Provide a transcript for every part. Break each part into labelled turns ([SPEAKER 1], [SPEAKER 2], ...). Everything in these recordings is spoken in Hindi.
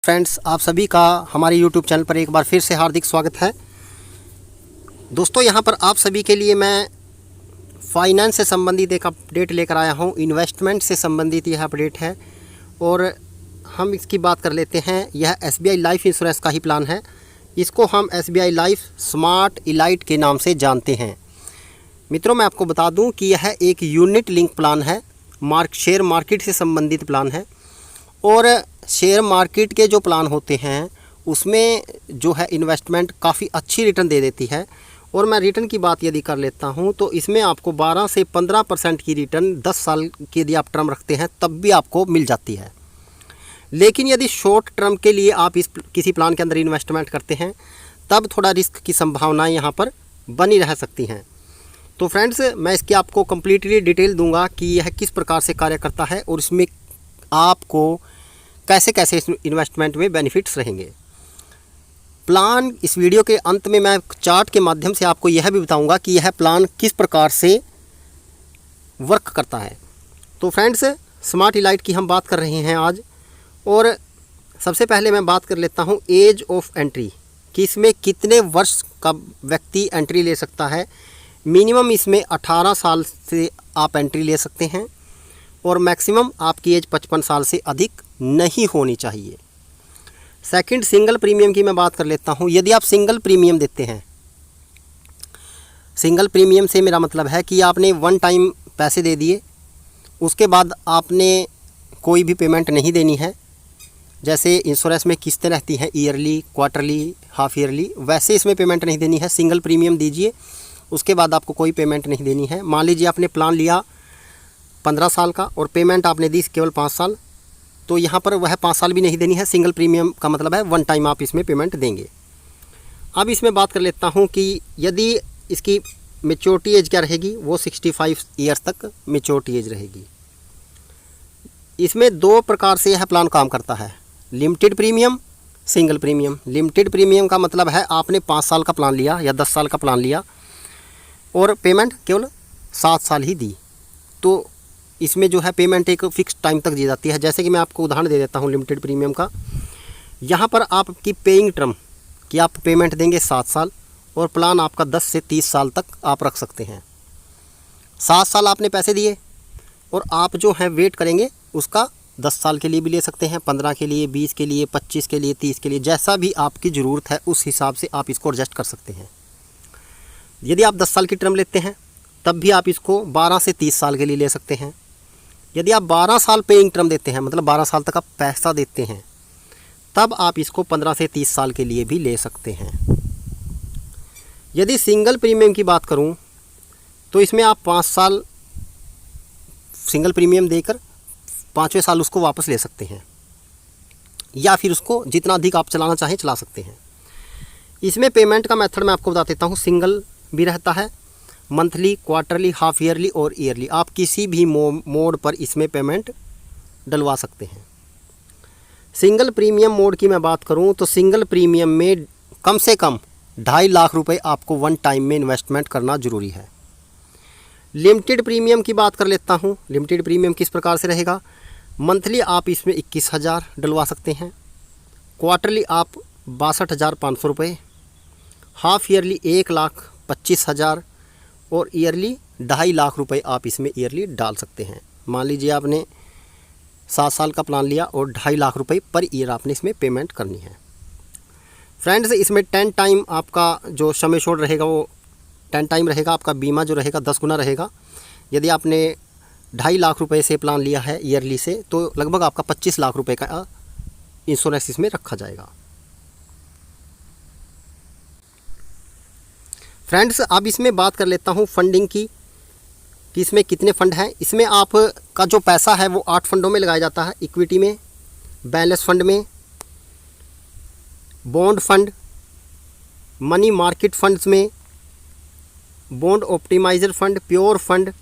[SPEAKER 1] फ्रेंड्स, आप सभी का हमारे YouTube चैनल पर एक बार फिर से हार्दिक स्वागत है। दोस्तों, यहाँ पर आप सभी के लिए मैं फाइनेंस से संबंधित एक अपडेट लेकर आया हूँ। इन्वेस्टमेंट से संबंधित यह अपडेट है और हम इसकी बात कर लेते हैं। यह SBI लाइफ इंश्योरेंस का ही प्लान है। इसको हम SBI लाइफ स्मार्ट इलाइट के नाम से जानते हैं। मित्रों, मैं आपको बता दूँ कि यह एक यूनिट लिंक प्लान है। शेयर मार्केट से संबंधित प्लान है और शेयर मार्केट के जो प्लान होते हैं उसमें जो है इन्वेस्टमेंट काफ़ी अच्छी रिटर्न दे देती है। और मैं रिटर्न की बात यदि कर लेता हूं तो इसमें आपको 12 से 15% की रिटर्न 10 साल की यदि आप टर्म रखते हैं तब भी आपको मिल जाती है। लेकिन यदि शॉर्ट टर्म के लिए आप किसी प्लान के अंदर इन्वेस्टमेंट करते हैं तब थोड़ा रिस्क की संभावनाएं यहाँ पर बनी रह सकती हैं। तो फ्रेंड्स, मैं इसकी आपको कम्प्लीटली डिटेल दूँगा कि यह किस प्रकार से कार्य करता है और इसमें आपको कैसे कैसे इस इन्वेस्टमेंट में बेनिफिट्स रहेंगे। प्लान इस वीडियो के अंत में मैं चार्ट के माध्यम से आपको यह भी बताऊंगा कि यह प्लान किस प्रकार से वर्क करता है। तो फ्रेंड्स, स्मार्ट इलाइट की हम बात कर रहे हैं आज। और सबसे पहले मैं बात कर लेता हूं एज ऑफ एंट्री कि इसमें कितने वर्ष का व्यक्ति एंट्री ले सकता है। मिनिमम इसमें 18 साल से आप एंट्री ले सकते हैं और मैक्सिमम आपकी एज 55 साल से अधिक नहीं होनी चाहिए। सेकंड, सिंगल प्रीमियम की मैं बात कर लेता हूं। यदि आप सिंगल प्रीमियम देते हैं, सिंगल प्रीमियम से मेरा मतलब है कि आपने वन टाइम पैसे दे दिए, उसके बाद आपने कोई भी पेमेंट नहीं देनी है। जैसे इंश्योरेंस में किस्तें रहती हैं ईयरली, क्वार्टरली, हाफ ईयरली, वैसे इसमें पेमेंट नहीं देनी है। सिंगल प्रीमियम दीजिए, उसके बाद आपको कोई पेमेंट नहीं देनी है। मान लीजिए आपने प्लान लिया 15 साल का और पेमेंट आपने दी केवल 5 साल, तो यहाँ पर वह 5 साल भी नहीं देनी है। सिंगल प्रीमियम का मतलब है वन टाइम आप इसमें पेमेंट देंगे। अब इसमें बात कर लेता हूँ कि यदि इसकी मैच्योरिटी एज क्या रहेगी, वो 65 ईयर्स तक मैच्योरिटी एज रहेगी। इसमें 2 प्रकार से यह प्लान काम करता है, limited premium, single premium. Limited premium का मतलब है आपने 5 साल का प्लान लिया या 10 साल का प्लान लिया और पेमेंट केवल 7 साल ही दी, तो इसमें जो है पेमेंट एक फ़िक्स टाइम तक दी जाती है। जैसे कि मैं आपको उदाहरण दे देता हूँ लिमिटेड प्रीमियम का। यहाँ पर आपकी पेइंग टर्म कि आप पेमेंट देंगे 7 साल और प्लान आपका 10 से 30 साल तक आप रख सकते हैं। 7 साल आपने पैसे दिए और आप जो है वेट करेंगे उसका 10 साल के लिए भी ले सकते हैं, 15 के लिए, 20 के लिए, 25 के लिए, 30 के लिए, जैसा भी आपकी ज़रूरत है उस हिसाब से आप इसको एडजस्ट कर सकते हैं। यदि आप 10 साल की टर्म लेते हैं तब भी आप इसको 12 से 30 साल के लिए ले सकते हैं। यदि आप 12 साल पेइंग टर्म देते हैं, मतलब 12 साल तक आप पैसा देते हैं, तब आप इसको 15 से 30 साल के लिए भी ले सकते हैं। यदि सिंगल प्रीमियम की बात करूं तो इसमें आप 5 साल सिंगल प्रीमियम देकर 5वें साल उसको वापस ले सकते हैं या फिर उसको जितना अधिक आप चलाना चाहें चला सकते हैं। इसमें पेमेंट का मेथड मैं आपको बता देता हूँ। सिंगल भी रहता है, मंथली, क्वार्टरली, हाफ ईयरली और ईयरली। आप किसी भी मोड पर इसमें पेमेंट डलवा सकते हैं। सिंगल प्रीमियम मोड की मैं बात करूं तो सिंगल प्रीमियम में कम से कम 2.5 लाख रुपए आपको वन टाइम में इन्वेस्टमेंट करना ज़रूरी है। लिमिटेड प्रीमियम की बात कर लेता हूं। लिमिटेड प्रीमियम किस प्रकार से रहेगा, मंथली आप इसमें 21,000 डलवा सकते हैं, क्वार्टरली आप 62,500 रुपये, हाफ ईयरली 1,25,000 और ईयरली 2.5 लाख रुपए आप इसमें ईयरली डाल सकते हैं। मान लीजिए आपने 7 साल का प्लान लिया और 2.5 लाख रुपए पर ईयर आपने इसमें पेमेंट करनी है। फ्रेंड्स, इसमें 10 टाइम आपका जो समय छोड़ रहेगा वो 10 टाइम रहेगा। आपका बीमा जो रहेगा 10 गुना रहेगा। यदि आपने 2.5 लाख रुपए से प्लान लिया है ईयरली से तो लगभग आपका 25 लाख रुपए का इंश्योरेंस इसमें रखा जाएगा। फ्रेंड्स, अब इसमें बात कर लेता हूँ फंडिंग की कि इसमें कितने फ़ंड हैं। इसमें आप का जो पैसा है वो 8 फंडों में लगाया जाता है। इक्विटी में, बैलेंस फंड में, bond fund, money market funds में, bond optimiser fund, pure fund,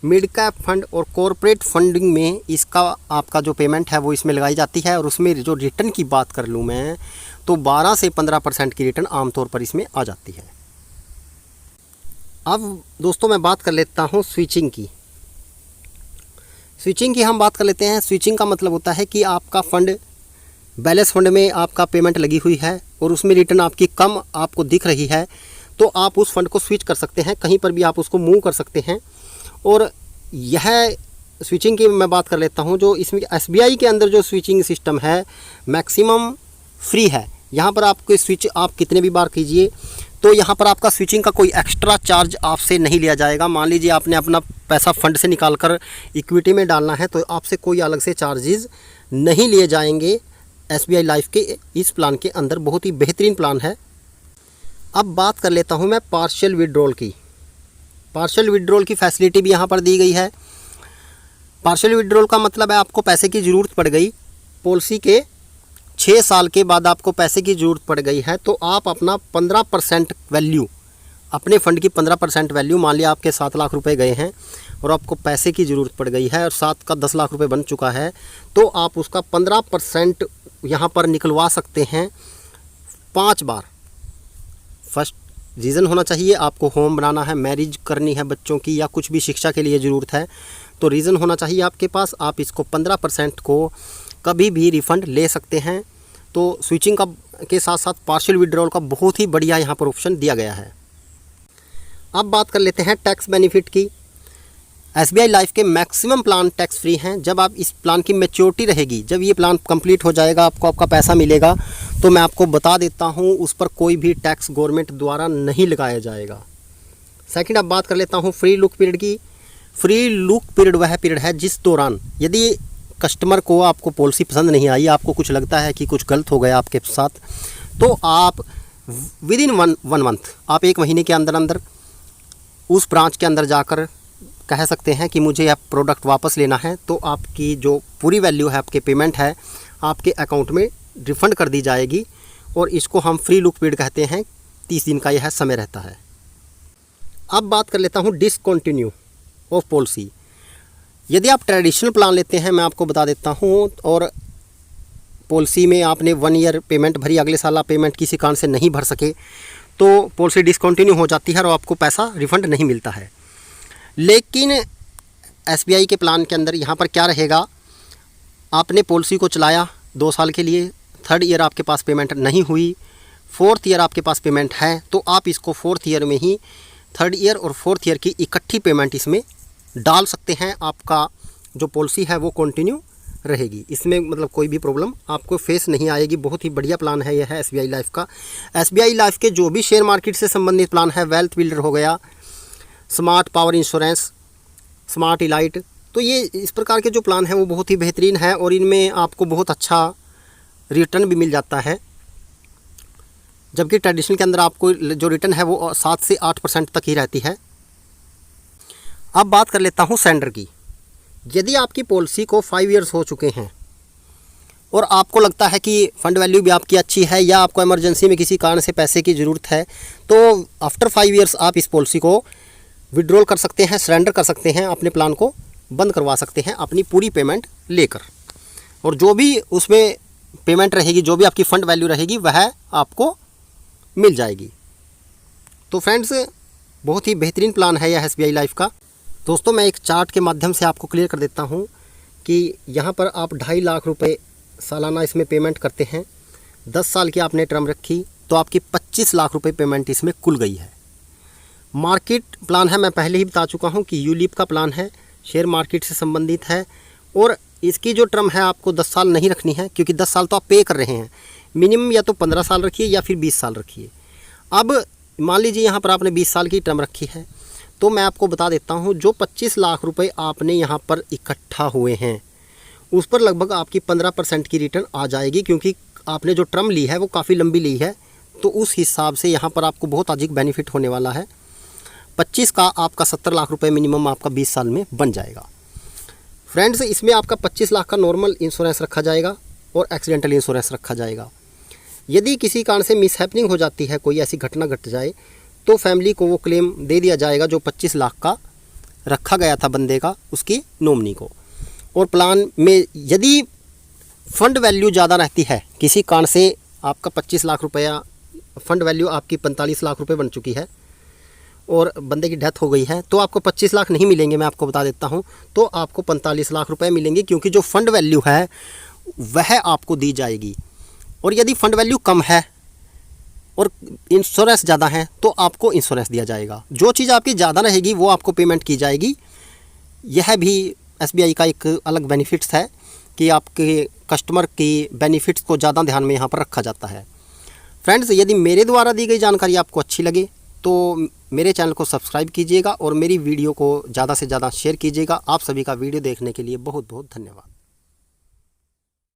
[SPEAKER 1] mid cap fund और कॉरपोरेट फंडिंग में इसका आपका जो पेमेंट है वो इसमें लगाई जाती है। और उसमें जो रिटर्न की बात कर लूँ मैं तो 12 से 15% की रिटर्न आमतौर पर इसमें आ जाती है। अब दोस्तों मैं बात कर लेता हूँ स्विचिंग की। स्विचिंग की हम बात कर लेते हैं। स्विचिंग का मतलब होता है कि आपका फ़ंड बैलेंस फंड में आपका पेमेंट लगी हुई है और उसमें रिटर्न आपकी कम आपको दिख रही है, तो आप उस फंड को स्विच कर सकते हैं, कहीं पर भी आप उसको मूव कर सकते हैं। और यह स्विचिंग की मैं बात कर लेता हूं, जो इसमें SBI के अंदर जो स्विचिंग सिस्टम है मैक्सिमम फ्री है। यहाँ पर आपको स्विच आप कितने भी बार कीजिए तो यहाँ पर आपका स्विचिंग का कोई एक्स्ट्रा चार्ज आपसे नहीं लिया जाएगा। मान लीजिए आपने अपना पैसा फंड से निकाल कर इक्विटी में डालना है तो आपसे कोई अलग से चार्जेस नहीं लिए जाएंगे। SBI लाइफ के इस प्लान के अंदर बहुत ही बेहतरीन प्लान है। अब बात कर लेता हूँ मैं पार्शियल विड्रॉल की। पार्शियल विड्रॉल की फैसिलिटी भी यहाँ पर दी गई है। पार्शियल विड्रॉल का मतलब है आपको पैसे की ज़रूरत पड़ गई, पॉलिसी के 6 साल के बाद आपको पैसे की ज़रूरत पड़ गई है, तो आप अपना 15% वैल्यू, अपने फ़ंड की 15% वैल्यू, मान लिया आपके 7 लाख रुपए गए हैं और आपको पैसे की ज़रूरत पड़ गई है और 7 का 10 लाख रुपए बन चुका है, तो आप उसका 15% यहाँ पर निकलवा सकते हैं 5 बार। फर्स्ट रीज़न होना चाहिए आपको होम बनाना है, मैरिज करनी है बच्चों की, या कुछ भी शिक्षा के लिए ज़रूरत है, तो रीज़न होना चाहिए आपके पास। आप इसको 15% को कभी भी रिफ़ंड ले सकते हैं। तो स्विचिंग का के साथ साथ पार्शियल विड्रॉल का बहुत ही बढ़िया यहाँ पर ऑप्शन दिया गया है। अब बात कर लेते हैं टैक्स बेनिफिट की। SBI लाइफ के मैक्सिमम प्लान टैक्स फ्री हैं। जब आप इस प्लान की मैच्योरिटी रहेगी, जब ये प्लान कंप्लीट हो जाएगा, आपको आपका पैसा मिलेगा, तो मैं आपको बता देता हूँ उस पर कोई भी टैक्स गवर्नमेंट द्वारा नहीं लगाया जाएगा। सेकंड अब बात कर लेता हूँ फ्री लुक पीरियड की। फ्री लुक पीरियड वह पीरियड है जिस दौरान यदि कस्टमर को आपको पॉलिसी पसंद नहीं आई, आपको कुछ लगता है कि कुछ गलत हो गया आपके साथ, तो आप विदिन वन मंथ, आप 1 महीने के अंदर अंदर उस ब्रांच के अंदर जाकर कह सकते हैं कि मुझे यह प्रोडक्ट वापस लेना है, तो आपकी जो पूरी वैल्यू है, आपके पेमेंट है, आपके अकाउंट में रिफ़ंड कर दी जाएगी। और इसको हम फ्री लुक पीरियड कहते हैं। 30 दिन का यह समय रहता है। अब बात कर लेता हूँ डिसकंटिन्यू ऑफ पॉलिसी। यदि आप ट्रेडिशनल प्लान लेते हैं, मैं आपको बता देता हूँ, और पॉलिसी में आपने 1 ईयर पेमेंट भरी, अगले साल आप पेमेंट किसी कारण से नहीं भर सके, तो पॉलिसी डिसकंटिन्यू हो जाती है और आपको पैसा रिफ़ंड नहीं मिलता है। लेकिन SBI के प्लान के अंदर यहाँ पर क्या रहेगा, आपने पॉलिसी को चलाया 2 साल के लिए, 3rd ईयर आपके पास पेमेंट नहीं हुई, 4th ईयर आपके पास पेमेंट है, तो आप इसको 4th ईयर में ही 3rd ईयर और 4th ईयर की इकट्ठी पेमेंट इसमें डाल सकते हैं। आपका जो पॉलिसी है वो कंटिन्यू रहेगी, इसमें मतलब कोई भी प्रॉब्लम आपको फेस नहीं आएगी। बहुत ही बढ़िया प्लान है यह है SBI लाइफ का। SBI लाइफ के जो भी शेयर मार्केट से संबंधित प्लान है, वेल्थ बिल्डर हो गया, smart power insurance, smart elite, तो ये इस प्रकार के जो प्लान हैं वो बहुत ही बेहतरीन है और इनमें आपको बहुत अच्छा रिटर्न भी मिल जाता है। जबकि ट्रेडिशनल के अंदर आपको जो रिटर्न है वो 7 से 8% तक ही रहती है। अब बात कर लेता हूँ सरेंडर की। यदि आपकी पॉलिसी को 5 इयर्स हो चुके हैं और आपको लगता है कि फ़ंड वैल्यू भी आपकी अच्छी है, या आपको इमरजेंसी में किसी कारण से पैसे की ज़रूरत है, तो आफ्टर 5 इयर्स आप इस पॉलिसी को विड्रॉल कर सकते हैं, सरेंडर कर सकते हैं, अपने प्लान को बंद करवा सकते हैं अपनी पूरी पेमेंट लेकर। और जो भी उसमें पेमेंट रहेगी, जो भी आपकी फ़ंड वैल्यू रहेगी, वह आपको मिल जाएगी। तो फ्रेंड्स, बहुत ही बेहतरीन प्लान है यह SBI लाइफ का। दोस्तों, मैं एक चार्ट के माध्यम से आपको क्लियर कर देता हूं कि यहाँ पर आप 2.5 लाख रुपए सालाना इसमें पेमेंट करते हैं। 10 साल की आपने टर्म रखी तो आपकी 25 लाख रुपए पेमेंट इसमें कुल गई है। मार्केट प्लान है, मैं पहले ही बता चुका हूँ कि यूलिप का प्लान है, शेयर मार्केट से संबंधित है, और इसकी जो टर्म है आपको 10 साल नहीं रखनी है, क्योंकि 10 साल तो आप पे कर रहे हैं। मिनिमम या तो 15 साल रखिए या फिर 20 साल रखिए। अब मान लीजिए यहाँ पर आपने 20 साल की टर्म रखी है, तो मैं आपको बता देता हूँ जो 25 लाख रुपए आपने यहाँ पर इकट्ठा हुए हैं उस पर लगभग आपकी 15% की रिटर्न आ जाएगी, क्योंकि आपने जो टर्म ली है वो काफ़ी लंबी ली है, तो उस हिसाब से यहाँ पर आपको बहुत अधिक बेनिफिट होने वाला है। 25 का आपका 70 लाख रुपए मिनिमम आपका 20 साल में बन जाएगा। फ्रेंड्स, इसमें आपका 25 लाख का नॉर्मल इंश्योरेंस रखा जाएगा और एक्सीडेंटल इंश्योरेंस रखा जाएगा। यदि किसी कारण से मिसहैपनिंग हो जाती है, कोई ऐसी घटना घट जाए, तो फैमिली को वो क्लेम दे दिया जाएगा जो 25 लाख का रखा गया था बंदे का, उसकी नॉमिनी को। और प्लान में यदि फ़ंड वैल्यू ज़्यादा रहती है, किसी कारण से आपका 25 लाख रुपया फ़ंड वैल्यू आपकी 45 लाख रुपए बन चुकी है और बंदे की डेथ हो गई है, तो आपको 25 लाख नहीं मिलेंगे, मैं आपको बता देता हूं, तो आपको 45 लाख रुपए मिलेंगे, क्योंकि जो फ़ंड वैल्यू है वह आपको दी जाएगी। और यदि फंड वैल्यू कम है और इंश्योरेंस ज़्यादा है तो आपको इंश्योरेंस दिया जाएगा। जो चीज़ आपकी ज़्यादा रहेगी वो आपको पेमेंट की जाएगी। यह भी SBI का एक अलग बेनिफिट्स है कि आपके कस्टमर की बेनिफिट्स को ज़्यादा ध्यान में यहाँ पर रखा जाता है। फ्रेंड्स, यदि मेरे द्वारा दी गई जानकारी आपको अच्छी लगे तो मेरे चैनल को सब्सक्राइब कीजिएगा और मेरी वीडियो को ज़्यादा से ज़्यादा शेयर कीजिएगा। आप सभी का वीडियो देखने के लिए बहुत बहुत धन्यवाद।